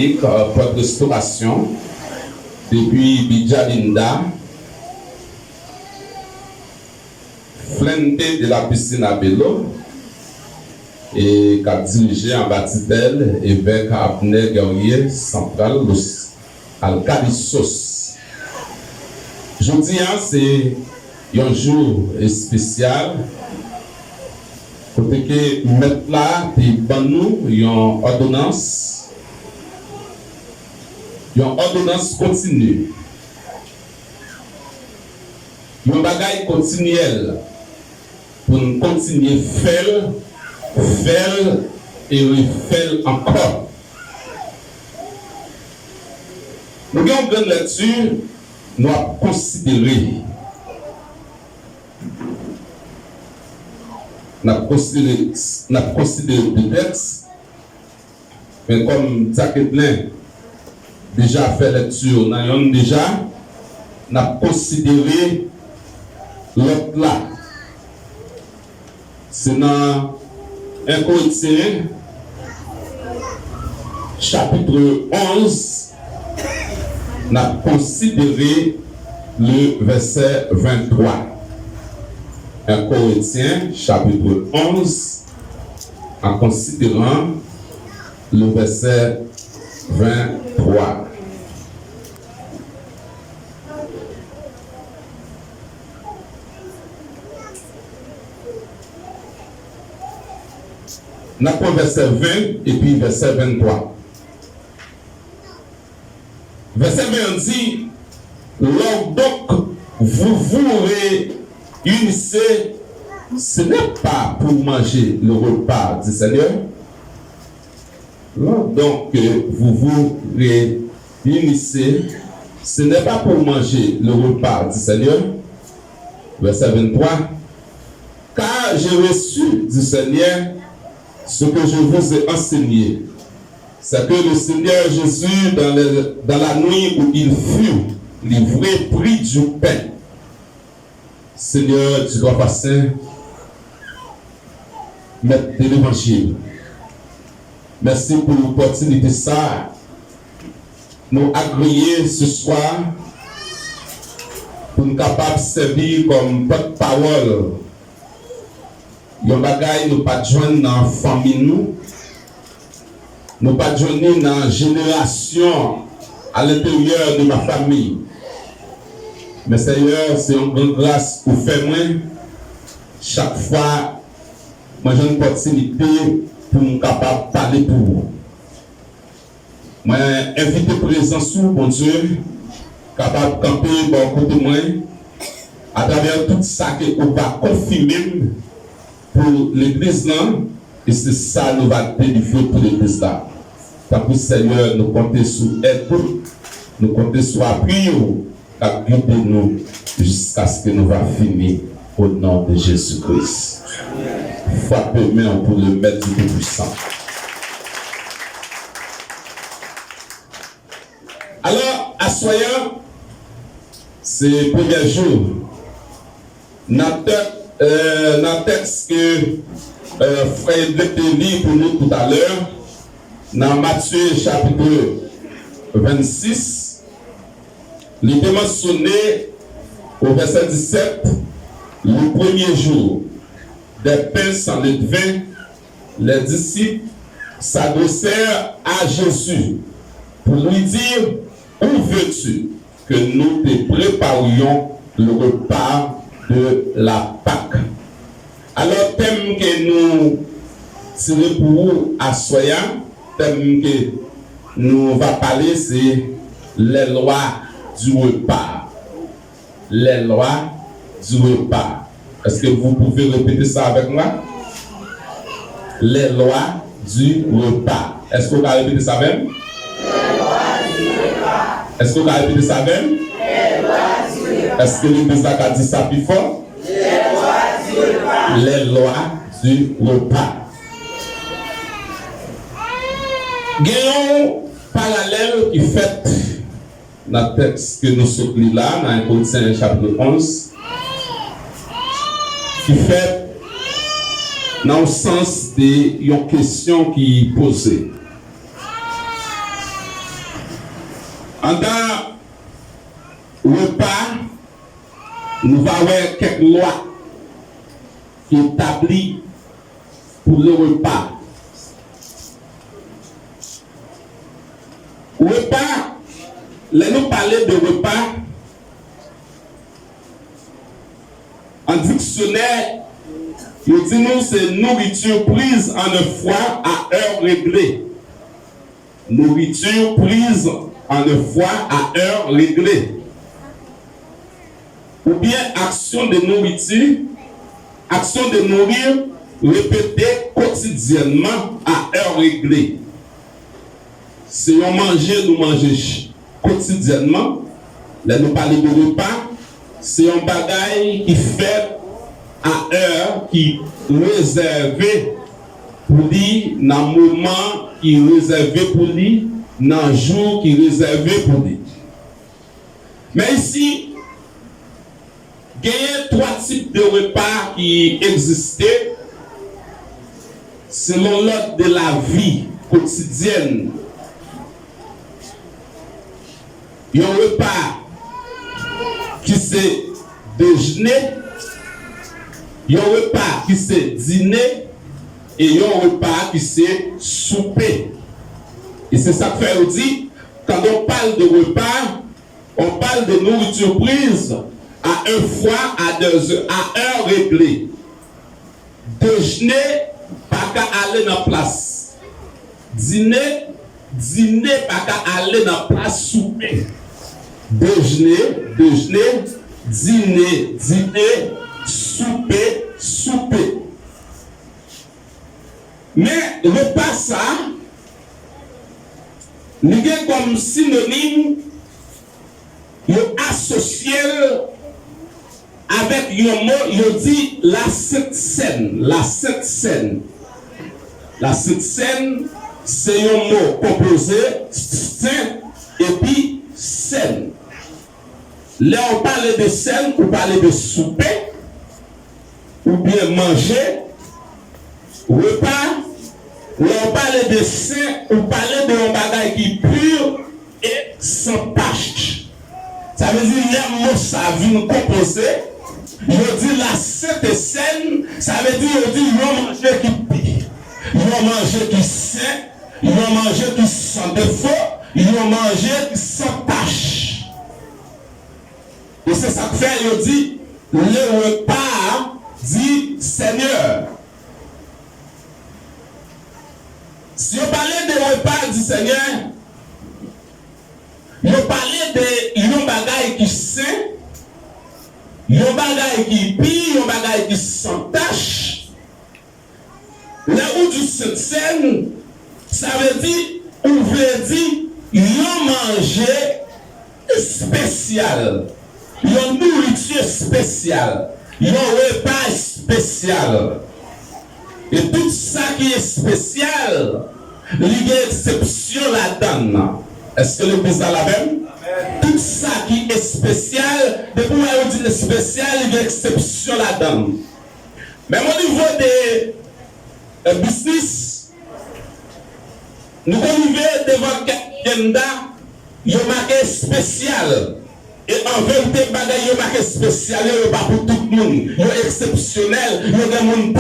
évangélique Porte Restauration depuis Bidjalinda, flanté de la piscine à Bello et qui a dirigé en Batitel évêque Abner Guerrier central Los Alcalissos. Je dis, c'est un jour spécial. Côté que mettre là, des nous, une ordonnance continue. Un bagage continuel pour nous continuer faire et refaire encore. Nous avons une grande lecture, nous avons considéré. Nous avons considéré le texte, mais comme Zaketlin déjà fait lecture, nous avons déjà considéré l'autre là. C'est dans 1 Corinthiens, chapitre 11, nous avons considéré le verset 23. 1 Corinthiens, chapitre 11, en considérant le verset 23. Nous avons verset 20 et puis verset 23. Verset 20 dit, lors donc vous réunissez, ce n'est pas pour manger le repas du Seigneur. Lors donc vous vous réunissez, ce n'est pas pour manger le repas du Seigneur. Verset 23. Car j'ai reçu du Seigneur ce que je vous ai enseigné, c'est que le Seigneur Jésus, dans la nuit où il fut livré, prit du pain. Seigneur, tu dois passer, maître de l'évangile. Merci pour l'opportunité ça. Nous agréer ce soir pour nous capables de servir comme porte-parole. Yon bagay nous pas joindre dans la famille nous pas joindre dans la génération à l'intérieur de ma famille. Mais Seigneur, c'est une grande grâce pour faire moi. Chaque fois, moi j'ai une opportunité pour me capable de parler pour vous. Moi, invité présence sous mon Dieu, capable de camper bon côté moi, à travers tout ça que on va confirmer pour l'église là, et c'est ça nous va délivrer pour l'église là. Tant que Seigneur, nous comptons sur aide, nous comptons sur appui, à guider nous jusqu'à ce que nous va finir au nom de Jésus-Christ. Frappez main pour le Maître du Tout-Puissant. Alors, à Soyant, c'est le premier jour. Dans le texte que Frère lit pour nous tout à l'heure, dans Matthieu chapitre 26, il est mentionné au verset 17, le premier jour des pains sans levain, les disciples s'adressèrent à Jésus pour lui dire, où veux-tu que nous te préparions le repas de la Pâque? Alors, thème que nous tirons pour vous à Soyant, thème que nous va parler, c'est les lois du repas. Les lois du repas. Est-ce que vous pouvez répéter ça avec moi? Les lois du repas. Est-ce que vous pouvez répéter ça même? Les lois du repas. Est-ce que vous pouvez répéter ça même? Les lois du repas. Est-ce que l'église a dit ça plus fort? Les lois du repas. Les lois du repas. Gagnons parallèle qui fait dans le texte que nous sommes là, dans 1 Corinthiens chapitre 11, qui fait dans le sens de une question qui est posée. En dans repas, nous allons avoir quelques lois qui établies pour le repas. Repas, là nous parlons de repas, en dictionnaire, il dit nous c'est nourriture prise en un foie à heure réglée. Nourriture prise en un foie à heure réglée. Ou bien action de nourriture, action de nourrir répétée quotidiennement à heure réglée. Si on mange, nous mangeons quotidiennement. Là, nous parlons de repas. C'est un bagage qui fait à heure, qui est réservé pour lui, dans le moment qui est réservé pour lui, dans le jour qui est réservé pour lui. Mais ici, il y a trois types de repas qui existaient selon l'ordre de la vie quotidienne. Il y a un repas qui c'est déjeuner, il y a un repas qui c'est dîner, et il y a un repas qui c'est souper. Et c'est ça que fait dit, quand on parle de repas, on parle de nourriture prise à un fois, à 2 heures, à heure réglée. Déjeuner, pas qu'à aller dans la place. Dîner, pas qu'à aller dans la place souper. Déjeuner, dîner, souper. Mais repas ça, nous avons comme synonyme, nous associé avec un mot, il dit la Sainte Seine. La Sainte Seine. La Sainte Seine, c'est un mot composé saint et puis scène. Là, on parle de scène, on parle de souper, ou bien manger, repas. Là, on parle de saint, on parle de un bagage qui est pur et sans tache. Ça veut dire les mots ça vient composé. Je dis la Sainte Seine, ça veut dire ils vont manger qui pire. Ils vont manger qui saint, ils vont manger qui sans défaut, ils vont manger qui sans tache. Et c'est ça que fait, il dit, le repas dit Seigneur. Si on parlait de repas du Seigneur, on parlait de yon bagay qui saint, yon bagay qui pire, yon bagay qui sans tache. Là où du Sainte Seine, ça veut dire, on veut dire, yon manger spécial, yon nourriture spéciale, yon repas spécial. Et tout ça qui est spécial, il y a exception là-dedans. Est-ce que l'église a la même? Tout ça qui est spécial, depuis où on dit spécial, il y a exception là-dedans. Même au niveau des business, nous arrivons devant quelqu'un, il y a marqué spécial. Et en vérité, il y a marqué spécial, il n'y a pas pour tout le monde. Il y a exceptionnel, il y a des gens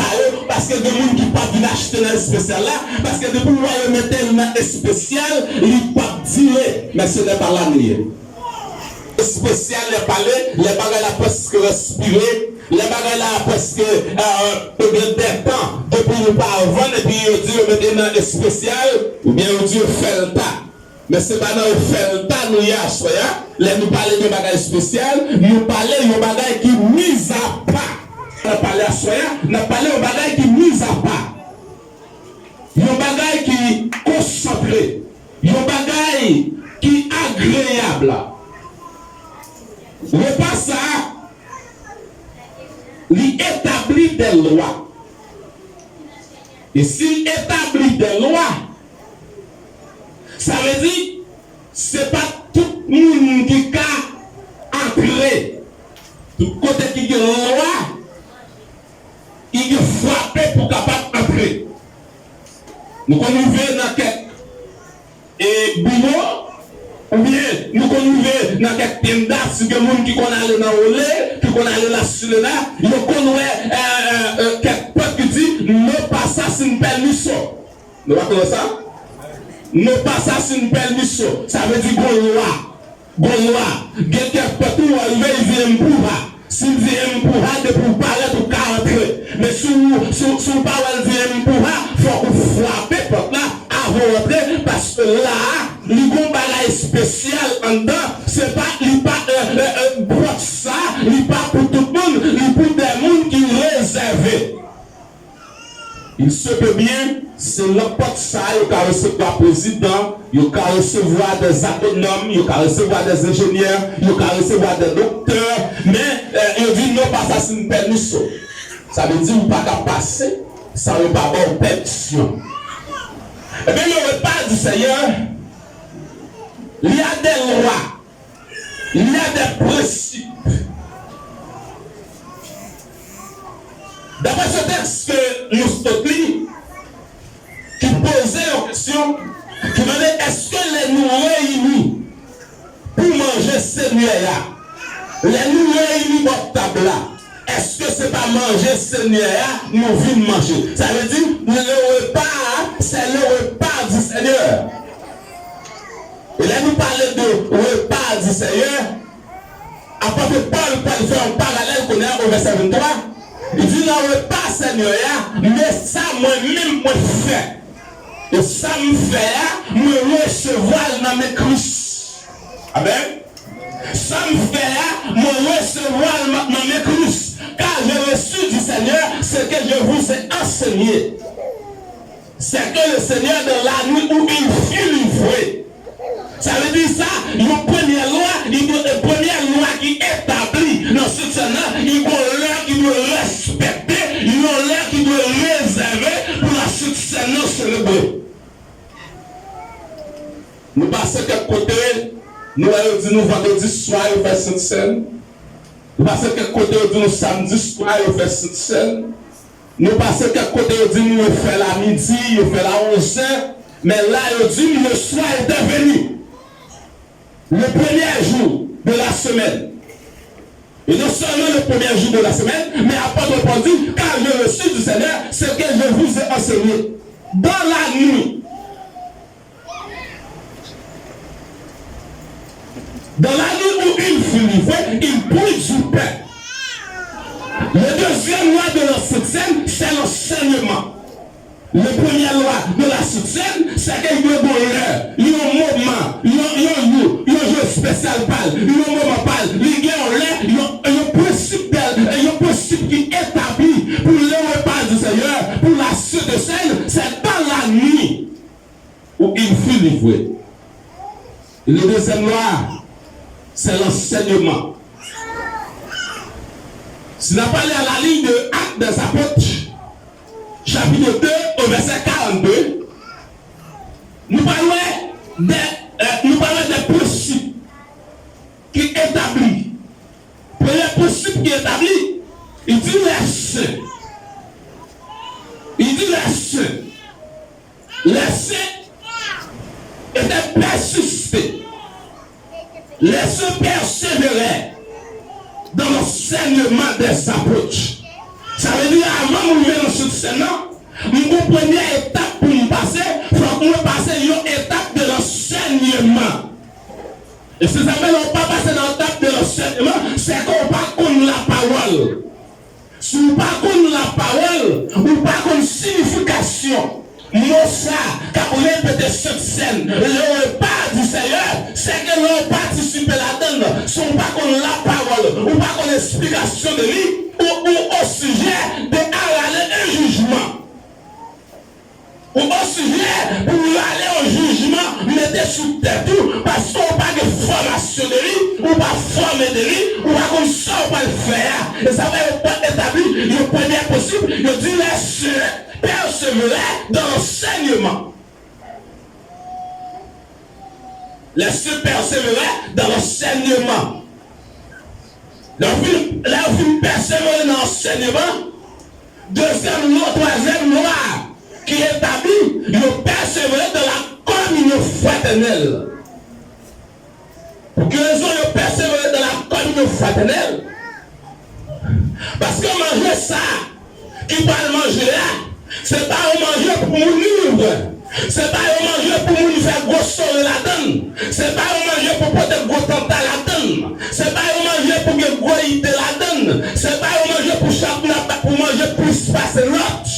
parce que des gens qui ne peuvent pas acheter dans le spécial là, parce que depuis que vous mettez dans le spécial, il ne peuvent pas dire, mais ce n'est pas la nuit. Le spécial, les palais, les bagages là presque respirer, les bagages là presque des temps, depuis ne pas vendre, et puis ils disent, mettez dans le spécial, ou bien ils disent, fait le tas. Mais c'est pas dans le fait le tas, nous y a soya, nous parlons de bagages spécial, nous parlons de bagages qui mis à part. Nous parlons à soya, nous parlons de bagages qui mis à part. Nous bagages qui concentré, nous bagages qui agréable. Le pas ça, il établit des lois. Et s'il établit des lois, ça veut dire, c'est pas tout le monde qui a entré. Tout côté qui a une loi, il est frappé pour capable d'entrer. Nous connaissons dans quelques bureaux, ou bien dans quelques tendas, si il y a des gens qui connaissent aller dans le lait, qui connaissent aller là sur le là, ils connaissent quelques potes qui disent, ne pas ça, c'est une permission. Vous voyez ça? Ne pas ça, c'est une permission. Ça veut dire qu'on loi. Quelqu'un peut tout arriver, il vient pour là. S'il vient pour là, de pour parler, tout cas entrer. Mais si vous parlez vient pour là, il faut que vous frappez pour là, avant d'entrer, parce que là, le bon bagage spécial en dedans, c'est pas, il pas, ça, il pas pour tout le monde, il pour des gens qui réservés. Il se peut bien, c'est n'importe ça, il peut recevoir président, il peut recevoir des agronomes, il peut recevoir des ingénieurs, il peut recevoir des docteurs, mais il dit non, pas ça, c'est une permission. Ça veut dire qu'il ne peut pas passer sans ne pas avoir permission. Eh bien, le repas du Seigneur, il y a des lois, il y a des principes. D'après ce texte que nous stockons, qui posait une question, qui demandait est-ce que les nous réunis pour manger ces nuits-là? Les nous réunis votre table là. Est-ce que c'est pas manger ces nuits-là, nous venons manger? Ça veut dire le repas, c'est le repas du Seigneur. Et là, nous parlons de repas du Seigneur. Après que Paul fait un parallèle qu'on est au verset 23. Il dit dans le repas Seigneur, mais ça moi-même moi fais. Et ça me fait, me recevoir dans mes cruces. Amen. Ça me fait, me recevoir dans mes cruces. Car j'ai reçu du Seigneur ce que je vous ai enseigné. C'est que le Seigneur de la nuit où il fut livré. Ça veut dire ça, une première loi qui établit dans ce Seigneur, il y a l'heure qui doit respecter, il y a l'heure qui doit réserver pour la suite Seigneur célébrer. Nous passons quel côté, nous allons dire nous vendredi soir au fait Sainte Seine. Nous passons quel côté, nous samedi soir au fait Sainte Seine. Nous passons quel côté, nous fait la midi, nous fait la 11h. Mais là, il dit le soir est venu. Le premier jour de la semaine. Et non seulement le premier jour de la semaine, mais après répondu, car je reçu du Seigneur ce que je vous ai enseigné. Dans la nuit. Dans la nuit où il fut livré, il prit du pain. Le deuxième loi de l'Antiquité, c'est l'enseignement. La première loi de la Succène, c'est qu'il y a un bonheur, il y a un moment, il y a un jeu spécial pâle, il y a un moment pâle, il y a un lait, il y a un principe qui est établi pour le repas du Seigneur, pour la suite de scène, c'est dans la nuit où il fut livré. Et la deuxième loi, c'est l'enseignement. Si nous parlons à la ligne de Actes des Apôtres, chapitre 2 au verset 42, nous parlons des principes qui établissent. Premier principe qui établit, il dit les saints. Il dit les saints. Les saints étaient persistés. Les saints persévéraient dans l'enseignement des apôtres. Ça veut dire, avant de venir dans ce Sénat, une première étape pour nous passer, il faut que nous passions une étape de l'enseignement. Et si ça ne pas passer dans l'étape de l'enseignement, c'est qu'on ne pas connaître la parole. Si on ne pas connaître la parole, on ne pas connaître la signification. Moi, ça, quand on répète cette scène, le repas du Seigneur, c'est que l'on participe là-dedans. Si on ne pas connaître la parole, on ne pas connaître l'explication de lui, ou au sujet de aller un jugement. Ou au sujet pour aller au jugement, mettez sous tête tout, parce qu'on n'a pas de formation de lui, ou pas formé de lui, ou pas comme ça, on va le faire. Et ça va être établi, le premier possible, il dit laisse persévérer dans l'enseignement. Laissez persévérer dans l'enseignement. Là, vous persévérer dans l'enseignement. Deuxième loi, troisième loi qui établit, vous persévérer dans la communion fraternelle. Pour que raison vous communion fraternelle. Parce que manger ça, qui va le manger là, c'est pas un manger pour nous. C'est pas un manger pour nous faire gros sol la donne. C'est pas un manger pour porter gros tenta la donne. C'est pas un manger pour que gros idée la donne. C'est pas un manger pour chaque pour manger plus passer l'autre.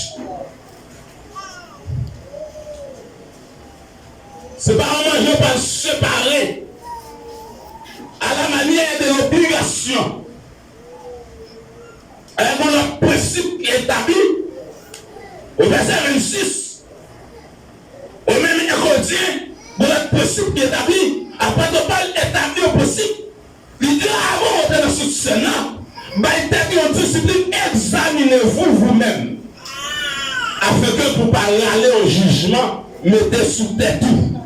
C'est pas un manger pour se séparer à la manière de l'obligation. Avec le principe établi au verset 26, au même côté, pour le principe qui est établi, après de pas établi au principe, l'idée avant de dans ce Sénat, il y a une discipline, examinez-vous vous-même, afin que pour pas aller au jugement, mettez sous tête tout.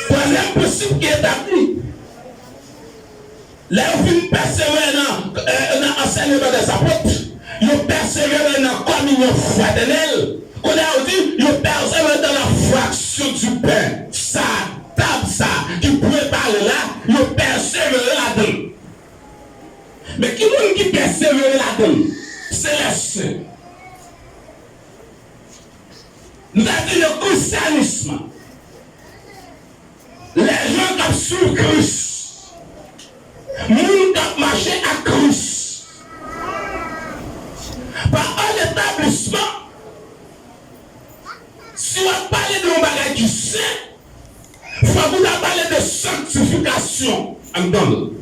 Troisième principe qui est établi, là où vous persévérez dans l'enseignement des apôtres, vous persévérez dans la communion fraternelle. On a dit, vous persévérez dans la fraction du pain. Ça, table ça, qui prépare là, vous persévérez là-dedans. Mais qui est-ce qui persévère là-dedans? C'est les saints. Nous avons dit le christianisme. Les gens qui sont Christ. Nous qui marché à Christ. Par un établissement, si on parle de mon bagage qui sait, il faut vous parler de sanctification en donne.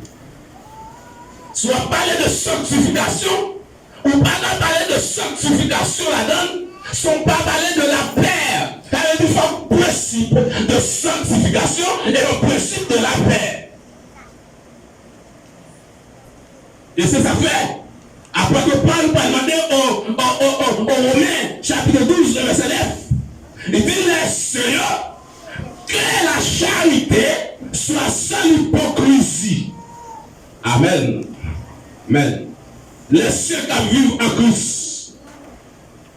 Si on parle de sanctification, ou pas parler de sanctification là-dedans, si on pas parler de la paix, car il faut un principe de sanctification et un principe de la paix. Et c'est ça fait. Après que Paul va demander aux Romains, chapitre 12, verset 9, il dit, les Seigneur, que la charité soit sans hypocrisie. Amen. Amen. Les ceux qui vivent en Christ,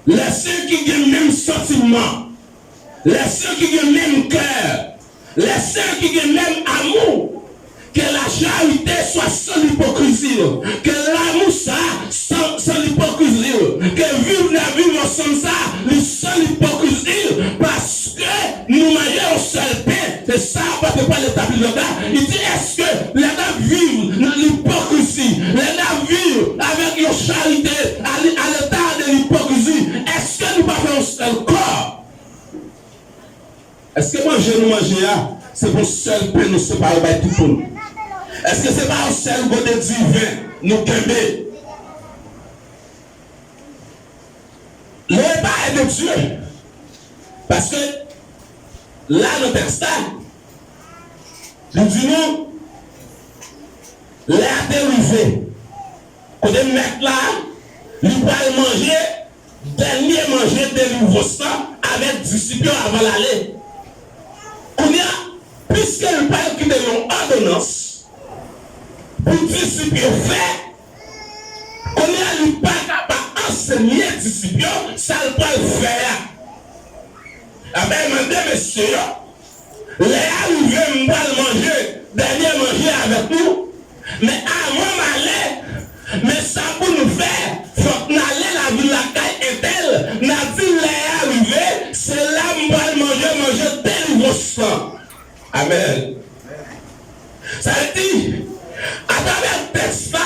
les ceux qui ont le même sentiment, les ceux qui ont le même cœur, les ceux qui ont le même amour, que la charité soit sans hypocrisie, que l'amour ça sans hypocrisie, que vivre ensemble ça sans hypocrisie, parce que nous mangeons seul pain. C'est ça parce que pas l'établi le gars. Il dit, est-ce que les gars vivent dans l'hypocrisie, les gars vivent avec une charité à l'état de l'hypocrisie? Est-ce que nous pas un seul corps? Est-ce que nous manger c'est pour seul pain nous séparer de tout le monde? Est-ce que ce n'est pas un seul côté divin nous qu'aimer? Le repas est de Dieu. Parce que là, le texte, nous disons, l'air dérivé. Quand on met là, nous allons manger, dernier manger de nouveau sang avec discipline avant l'aller. On y a, puisque le Père qui donne une ordonnance, pour discipline fait, on a le pas capable d'enseigner discipline, ça ne peut pas le faire. Amen, madame, messieurs, les arrivés, nous allons manger, dernier manger avec nous, mais avant d'aller, mais ça pour nous faire, il faut qu'on aille la ville la caille et telle, nous avons dit les arrivés, c'est là que nous allons manger tel nouveau sang. Amen. Ça veut dire, à travers le texte là,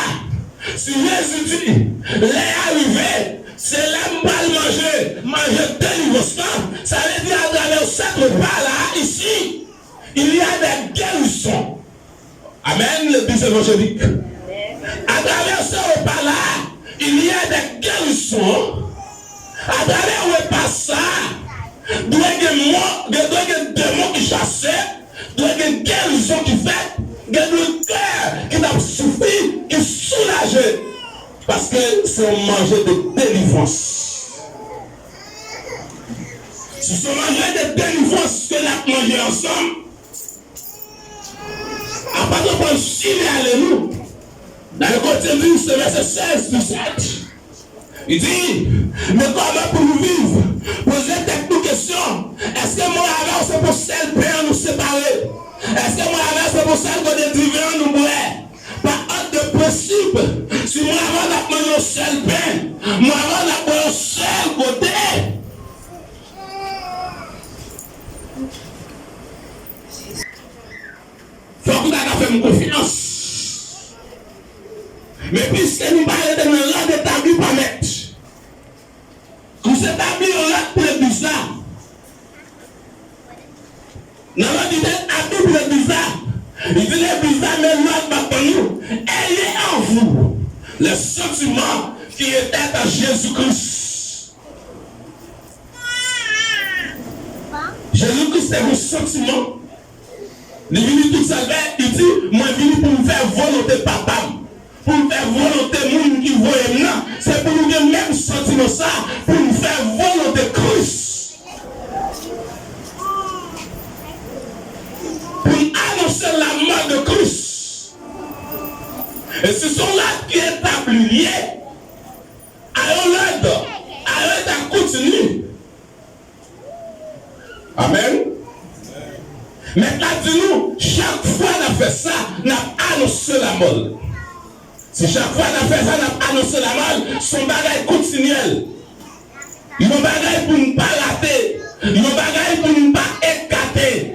si Jésus dit, les arrivés, c'est là que nous manger tel nouveau sang, ça veut dire à travers cette repas là, ici, il y a des guérisons. Amen, l'église évangélique. À travers ce repas là, il y a des guérisons. À travers le repas ça, il y a des démons qui chassaient, il y a des guérisons qui fait, il y a des cœurs qui n'ont souffert, qui soulagé. Parce que c'est un manger de délivrance. Si c'est un manger de délivrance que nous avons mangé ensemble, à partir de signaler nous, dans le côté du verset 16 du 7, il dit, mais comment pour nous vivre? Posez quelques questions. Est-ce que moi avec c'est pour seul pain nous séparer? Est-ce que moi avec pour ça que des divins nous boivent. Par ordre de principe, si moi avant d'apprendre un seul pain, moi avant d'apprendre un seul côté. Faut que tu aies confiance. Mais puisque nous parlons de l'ordre établi par maître, nous établis l'ordre pour l'église là. Dans l'ordre établi pour l'église là, il dit l'église là, mais l'ordre va pour nous. Ayez en vous le sentiment qui était en Jésus-Christ. Jésus-Christ est mon sentiment. Il est venu tout seul, il dit, moi je suis venu pour me faire volonté papa. Pour me faire volonté monde qui voit maintenant. C'est pour nous le même sentiment ça, pour nous faire volonté Christ. Pour annoncer la mort de Christ. Et ce sont là qui est établi. Alors l'aide continue. Amen. Mais là, dis-nous, chaque fois qu'on a fait ça, on a annoncé la mort. Si chaque fois qu'on a fait ça, on a annoncé la mort, son bagage continuel. Il y a un bagage pour ne pas rater. Il y a un bagage pour ne pas écarter.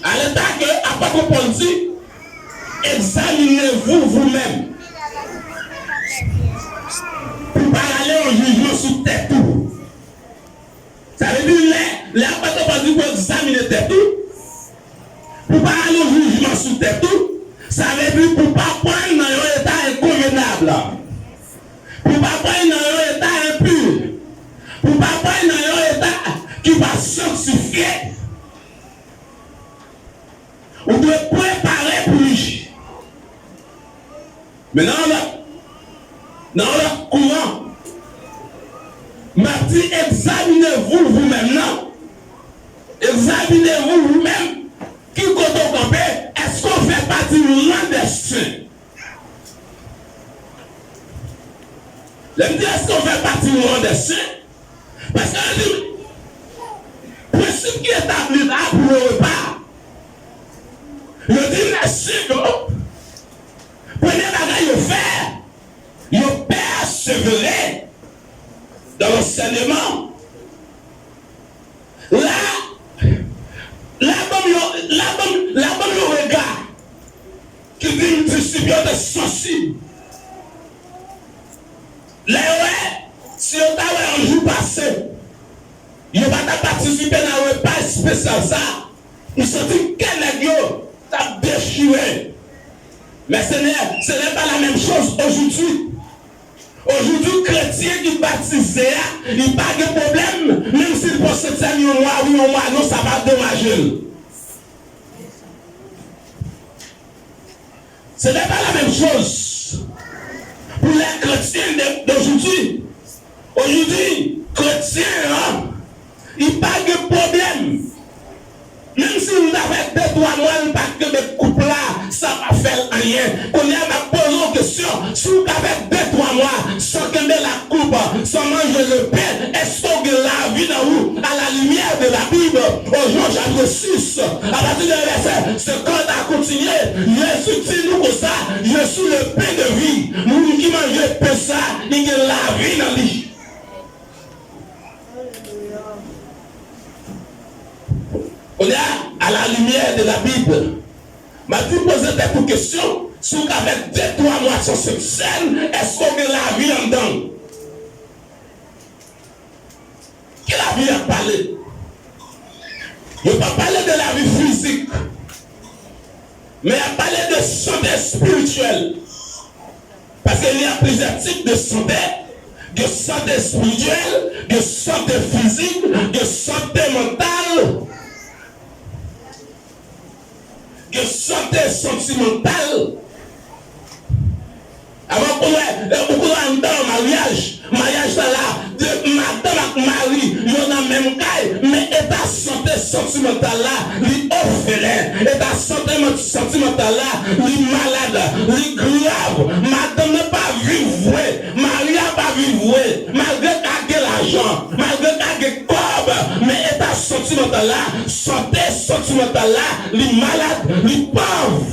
À l'état que, après qu'on dit, examinez-vous vous-même. Pour ne pas aller en jugement sous tête tout. Ça veut dire, les apôtres ont dit pour examiner tête tout. Pour ne pas aller au jugement sous tête tout. Ça veut dire pour ne pas prendre dans un état inconvenable. Pour ne pas prendre dans un état impur. Pour ne pas prendre dans un état qui va sanctifier. On doit préparer pour lui. Mais dans le courant, m'a dit examinez-vous vous-même, non? Examinez-vous vous-même. Qui compte au campé? Est-ce qu'on fait partie du rang des saints? Je me dis, est-ce qu'on fait partie du rang des saints? Parce que le principe qui est établi là pour le repas, je dis, les saints, prenez la main, ils faire, ils persévérer dans l'enseignement. La bonne regard qui dit une distribution de sensibles. Les ouais, si on t'a un jour passé, il va pas participer dans un repas spécial ça. Il se dit qu'un nègre t'a déchiré. Mais ce n'est pas la même chose aujourd'hui. Aujourd'hui, chrétien qui baptise, il n'y a pas de problème, même s'il pense que c'est un mois, oui, un mois, non, ça va dommager. Ce n'est pas la même chose pour les chrétiens d'aujourd'hui. Aujourd'hui, chrétiens, il n'y a pas de problème. Même si vous avez 2-3 mois, il n'y a pas que de couple là, ça va faire rien. On y a posé une question. Si vous avez 2-3 mois, sans que la coupe, sans manger le pain, est-ce que la vie dans vous, à la lumière de la Bible, au Jean chapitre 6, à partir de verset, ce qu'on a continué, Jésus dit nous comme ça, je suis le pain de vie. Nous qui mangeons le pain ça, il y a la vie dans lui. On est à la lumière de la Bible. Ma dit poser des questions. Si vous avez 2-3 mois sur cette scène, est-ce qu'on a la vie en dedans? Qui la vie a parlé? Je ne vais pas parler de la vie physique, mais à parler de santé spirituelle. Parce qu'il y a plusieurs types de santé. De santé spirituelle, de santé physique, de santé mentale. De santé sentimentale. Avant qu'on ait beaucoup de mariage là, de madame avec mari, il y en a même caille, mais état santé sentimentale là, il orphelin, état santé sentimentale là, il malade, il grave, madame n'a pas vivre, mari n'a pas vivre, malgré qu'il y a l'argent, malgré qu'il y a corps, mais état état sentimental là, santé sentimentale là, les malades, les pauvres.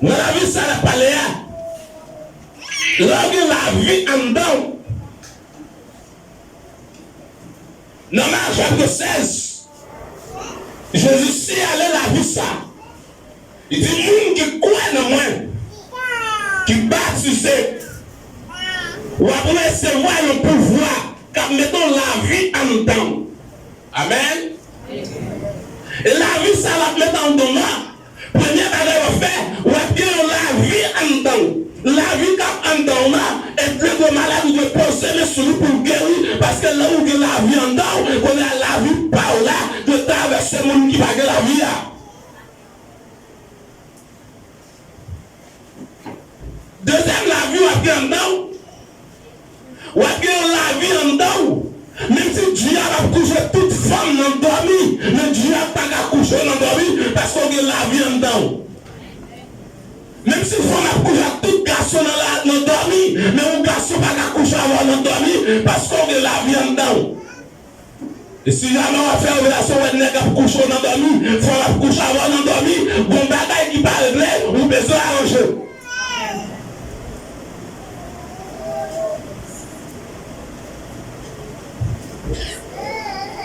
Dans la vie, ça n'a pas l'air. Là, la vie en dedans. Dans Marc chapitre 16, Jésus s'est allé la vie ça. Il dit, monde qui croit dans moi, qui baptisé, ou après recevoir le pouvoir, car mettons la vie en dedans. Amen. Et la vie, ça la met en dedans. Première bagage à faire, ou bien la vie en dedans. La vie en dedans, et plein de malades de poser les souris pour guérir, parce que là où il y a la vie en dedans, on a la vie par là, de traverser le monde qui va gagner la vie. Deuxième, la vie ou bien en dedans, ou bien la vie en dedans. Même si Dieu a couché toute femme dans le dormi, mais Dieu n'a pas couché dans le dormi parce qu'on a la vie en dedans. Même si femme a couché tout garçon dans le dormi, mais un garçon n'a pas couché avant dans le dormi parce qu'on a la vie en dedans. Et si jamais on va faire une relation avec un nègre pour coucher dans le dormi, il faut coucher avant dans le dormi, bon bagaille qui parle clair, on besoin d'arranger.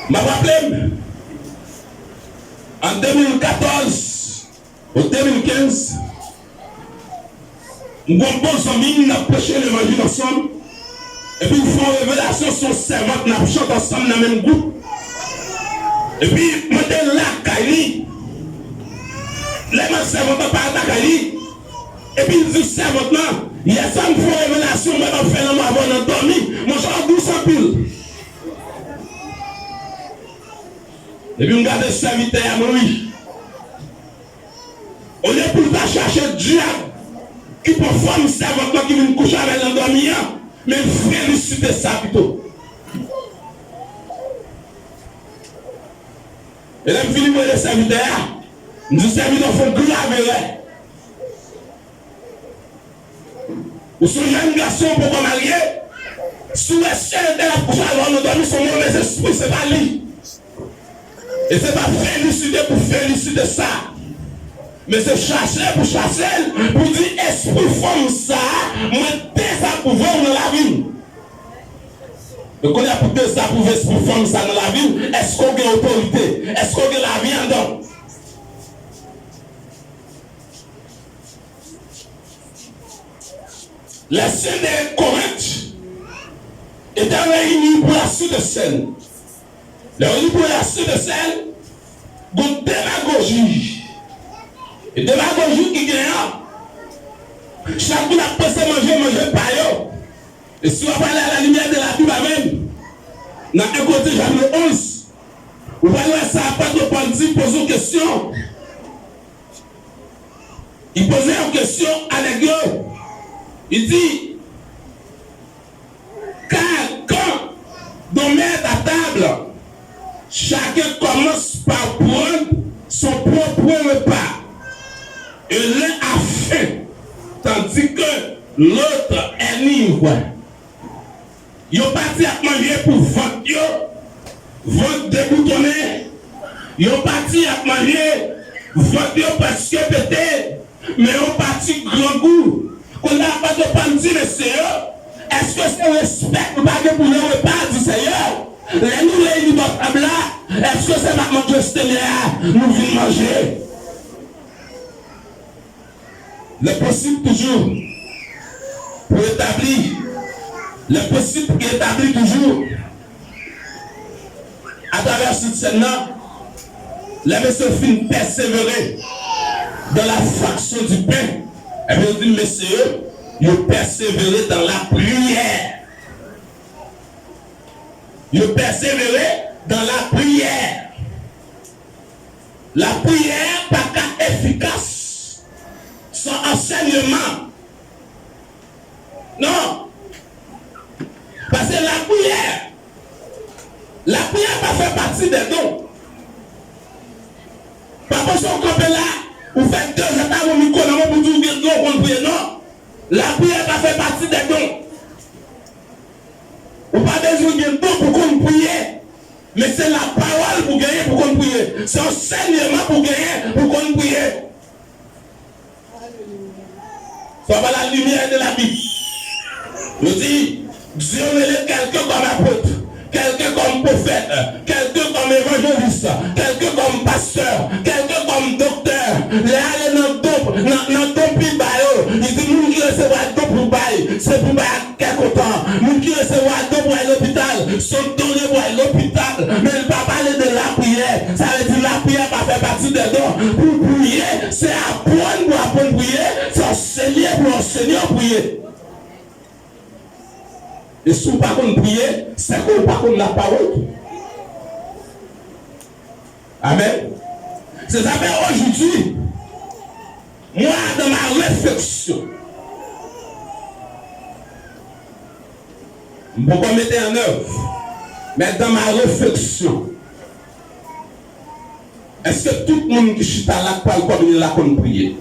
Ma rappelé, en 2014, au 2015, nous avons bon amis, nous avons prêché l'évangile ensemble, et puis nous faisons une révélation sur servante, nous avons chanté ensemble dans le même groupe. Et puis, nous avons la Kali, les mêmes servantes par la Kali, et puis nous disons servante, il y a ça, nous faisons une révélation, nous avons fait l'homme avant de dormir, mon genre 12 en pile. Et puis on garde le serviteur à mourir. On est pour pas chercher Dieu qui peut faire une servante qui vient coucher avec l'endormi, mais féliciter ça plutôt. Et là, je finis pour le serviteur. Nous serviteurs font grave. Ou sont jeunes garçons pour pas marier. Sous la chaîne de la couche avec l'endormi, son mauvais esprit, c'est pas lui. Et ce n'est pas féliciter pour féliciter ça. Mais c'est chasser pour chasser, pour dire esprit forme ça, moi désapprouvé dans la vie. Et qu'on a pour désapprouver esprit forme ça dans la vie, est-ce qu'on a autorité? Est-ce qu'on a la vie en dedans? Les scènes de Corinthe étaient réunis pour la suite de scène. Les manipulations de celle de démagogie. Et démagogie qui gagne. Chacun a pensé manger par eux. Et si on va aller à la lumière de la Bible même, dans un côté chapitre 11, on va voir ça à part de Pandit poser une question. Il posait une question à l'église. Il dit, car quand on met à table, chacun commence par prendre son propre repas. Et l'un a faim, tandis que l'autre est libre. Ils sont partis à manger pour vendre déboutonné. Ils sont partis à manger, vendre parce que peut-être, mais ils sont partis grand goût. Qu'on n'a pas de pandit, mais c'est eux. Est-ce que c'est respect pour le repas du Seigneur? Les nous les libres là, est-ce que c'est maintenant que c'est là, nous venons manger? Le possible toujours, pour établir, le possible qui établit toujours, à travers cette scène-là, les messieurs finissent persévérer dans la fraction du pain. Et bien, dit, messieurs, ils persévérer dans la prière. Ils persévérer dans la prière. La prière pas qu'à efficace sans enseignement. Non. Parce que la prière pas fait partie des dons. Par contre, si on compte là, vous faites 2 états au micro, pour tout le monde prier, non. La prière va faire partie des dons. On n'a pas besoin de don pour qu'on prie. Mais c'est la parole pour gagner pour qu'on prie. C'est l'enseignement pour gagner pour qu'on prie. Ça va la lumière de la Bible. Je dis, Dieu met quelqu'un comme apôtre, quelqu'un comme prophète, quelqu'un comme évangéliste, quelqu'un comme pasteur, quelqu'un comme docteur. Là, il y a un don plus bas. Il dit, nous qui recevons un don pour bail, c'est pour bail à quelque temps. Nous qui recevons un don pour aller à l'hôpital, sont donnés pour aller à l'hôpital. Mais il ne va pas parler de la prière. Ça veut dire la prière va faire partie des dons. Pour prier, c'est apprendre pour apprendre à prier, c'est enseigner pour enseigner à prier. Et si vous ne pouvez pas prier, c'est que vous ne pouvez pas la parole. Amen. C'est ça que aujourd'hui, moi, dans ma réflexion, je ne peux pas mettre en œuvre, mais dans ma réflexion, est-ce que tout le monde qui chute à la parole comme il a qu'on prier?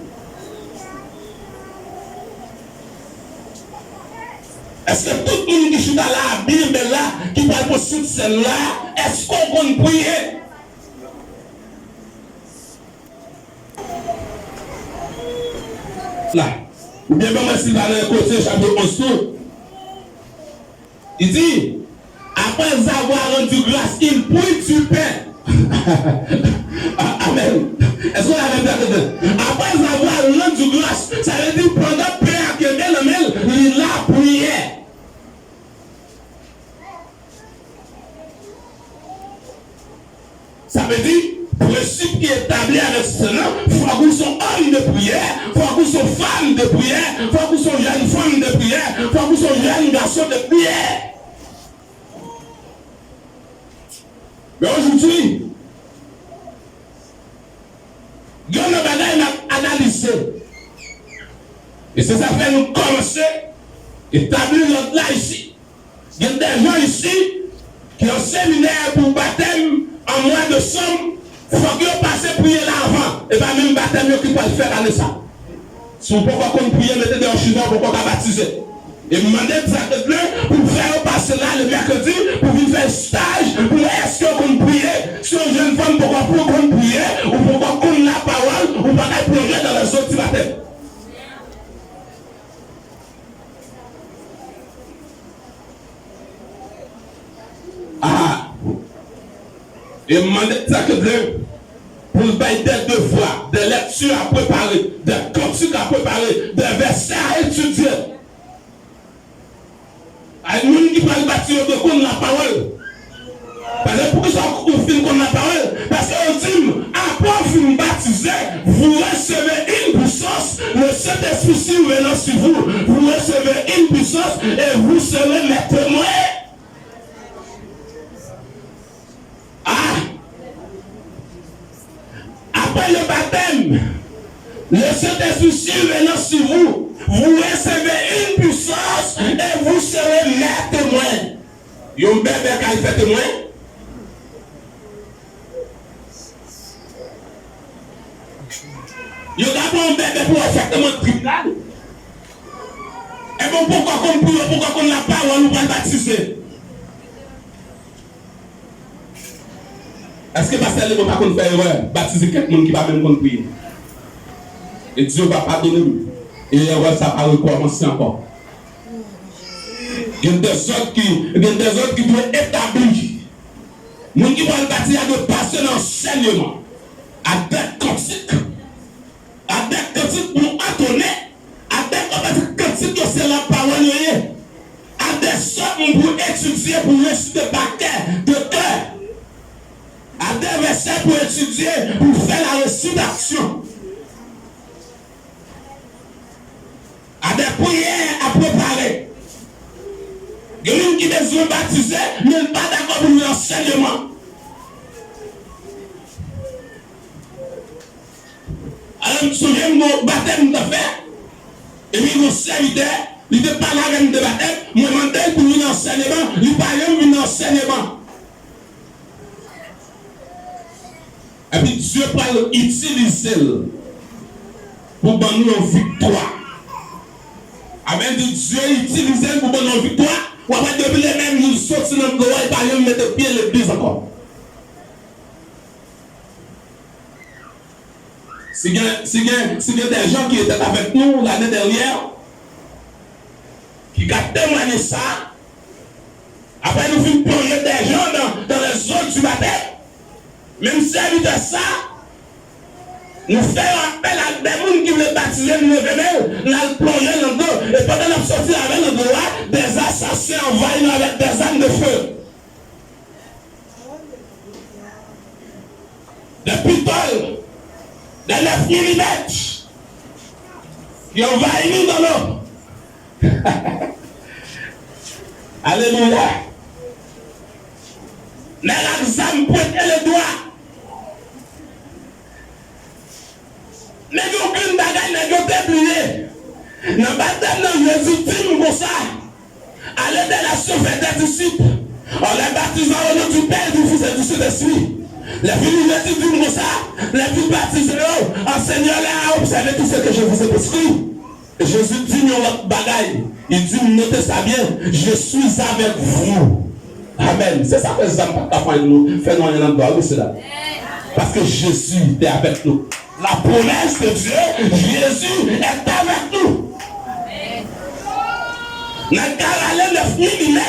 Est-ce que tout le monde qui chute à la Bible là, qui parle pour cette scène-là, est-ce qu'on peut prier? Là, ou bien même si dans le côté chapitre 11, il dit, après avoir rendu grâce, il prie du pain. Amen. Est-ce qu'on a bien après avoir rendu grâce, ça veut dire pendant pain à quelqu'un, il a prié. Ça veut dire, principe qui est établi avec cela, il faut qu'on soit homme de prière, il faut qu'on soit femme de prière, il faut qu'on soit jeune femme de prière, il faut qu'on soit jeune garçon de prière. Mais aujourd'hui, il y a un bagage à analyser. Et c'est ça fait nous commencer à établir notre là ici. Il y a des gens ici qui ont un séminaire pour baptême en moins de somme. Il faut qu'ils passent prier là avant. Et pas même baptême qui peut le faire aller ça. Si vous pouvez qu'on prie, mettez des enchidons pour qu'on baptiser. Et vous demandez pour faire passer là le mercredi, pour venir faire stage, pour est-ce qu'on prie, si une jeune femme pourquoi qu'on prie, ou pourquoi qu'on la parole, ou pourquoi qu'on plonger dans les autres baptêmes. Ah! Et vous demandez pour le bail des devoirs, des lectures à préparer, des cantiques à préparer, des versets à étudier. Il y a des gens qui parlent bâtir de qu'on la parole. Parce que pourquoi ça confirme qu'on la parole? Parce qu'on dit, après vous baptisez, vous recevez une puissance, le Saint-Esprit venant sur vous, vous recevez une puissance et vous serez mes témoins. Ah! Après le baptême, le Saint-Esprit venant sur vous, vous recevez une puissance et vous serez mes témoins. Yon bébé qui fait témoin. Yon d'abord un bébé pour faire témoin de tribunal. Et bon, pourquoi qu'on prie, pourquoi qu'on n'a pas, on nous va baptiser? Est-ce que pasteur ne va pas qu'on fait erreur? Baptiser quelqu'un qui va même qu'on prie. Et Dieu va pardonner nous. Et l'erreur, ça va recommencer encore. Il y a des autres qui doivent établir. Nous qui vont bâtir à de passer l'enseignement. À des cantiques. À des cantiques pour entonner. À des cantiques que c'est la parole. À des sommes pour étudier, pour réciter par cœur, de cœur. À des versets pour étudier, pour faire la récitation. À des prières à préparer. Il y a des gens qui sont baptisés, mais ils ne sont pas d'accord pour l'enseignement. Alors, je me souviens de mon baptême de fait. Et puis, mon serviteur, il ne parle pas de baptême, moi, je demandais pour l'enseignement, il parlait de l'enseignement. Et puis, Dieu parle utiliser pour nous une victoire. Amen. Dieu utilisait pour bonne victoire. Ou après, depuis les mêmes, nous sortons dans le droit et par exemple, mettre pied l'église encore. Si il y a des gens qui étaient avec nous l'année dernière, qui ont témoigné ça, après nous finissons plonger des gens dans les zones du matin, même si elle de ça, nous faisons appel à des gens qui veulent baptiser, nous allons plonger dans le dos, et pendant nous sortir avec le droit, des assassins envahissent avec des armes de feu. Des pistoles de 9 mm qui envahissent nous dans l'eau. Alléluia. Mais l'examen pointe le doigt. Mais aucune bagaille n'est oubliée. Dans le baptême, Jésus dit pour ça. Allez de la sauver des disciples. On les baptisant au nom du Père, du Fils et du Saint-Esprit. Les filles Jésus dit pour ça. Les filles baptisées, enseignez-les à observer tout ce que je vous ai prescrit. Et Jésus dit dans l'autre bagaille. Il dit, notez ça bien. Je suis avec vous. Amen. C'est ça que les hommes nous fait dans le droit. Oui, c'est là. Parce que Jésus est avec nous. La promesse de Dieu, Jésus est avec nous. Nous avons 9 mm.